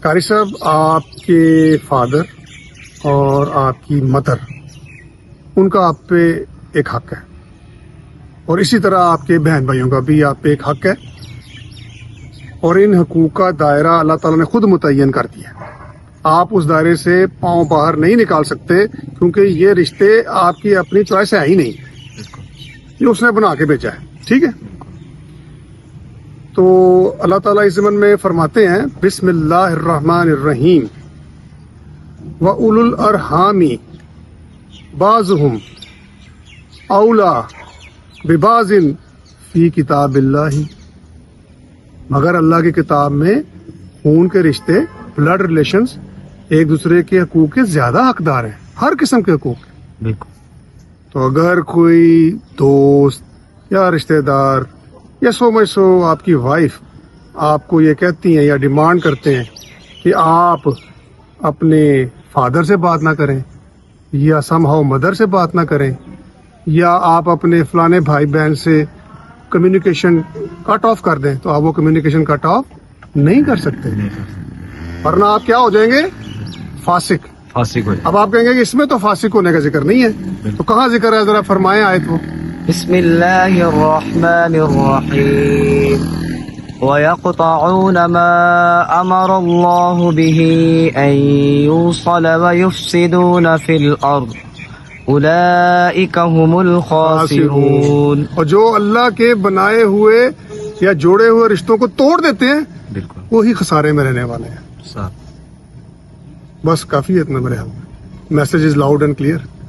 قاری صاحب، آپ کے فادر اور آپ کی مدر، ان کا آپ پہ ایک حق ہے، اور اسی طرح آپ کے بہن بھائیوں کا بھی آپ پہ ایک حق ہے، اور ان حقوق کا دائرہ اللہ تعالیٰ نے خود متعین کر دیا ہے۔ آپ اس دائرے سے پاؤں باہر نہیں نکال سکتے، کیونکہ یہ رشتے آپ کی اپنی چوائس ہے ہی نہیں، یہ اس نے بنا کے بھیجا ہے، ٹھیک ہے؟ تو اللہ تعالیٰ اس ضمن میں فرماتے ہیں بسم اللہ الرحمن الرحیم وَأُولُو الْأَرْحَامِ بَعْضُهُمْ أَوْلَىٰ بِبَعْضٍ فِي کتاب اللہ، مگر اللہ کی کتاب میں خون کے رشتے، بلڈ ریلیشنز ایک دوسرے کے حقوق کے زیادہ حقدار ہیں، ہر قسم کے حقوق ہیں۔ بالکل۔ تو اگر کوئی دوست یا رشتہ دار یا سو آپ کی وائف آپ کو یہ کہتی ہیں یا ڈیمانڈ کرتے ہیں کہ آپ اپنے فادر سے بات نہ کریں یا سم ہاؤ مدر سے بات نہ کریں، یا آپ اپنے فلانے بھائی بہن سے کمیونیکیشن کٹ آف کر دیں، تو آپ وہ کمیونیکیشن کٹ آف نہیں کر سکتے، ورنہ آپ کیا ہو جائیں گے؟ فاسق۔ فاسق ہو جائے۔ اب آپ کہیں گے کہ اس میں تو فاسق ہونے کا ذکر نہیں ہے، تو کہاں ذکر ہے؟ ذرا فرمائیں آیت وہ۔ بسم اللہ الرحمن الرحیم وَيَقْطَعُونَ مَا أَمَرَ اللَّهُ بِهِ أَن يُوصَلَ وَيُفْسِدُونَ فِي الْأَرْضِ أُولَئِكَ هُمُ الْخَاسِرُونَ۔ اور جو اللہ کے بنائے ہوئے یا جوڑے ہوئے رشتوں کو توڑ دیتے ہیں، بالکل وہی خسارے میں رہنے والے ہیں۔ صاحب۔ بس کافی ہے اتنا میرے حال میں۔ Message is loud and clear.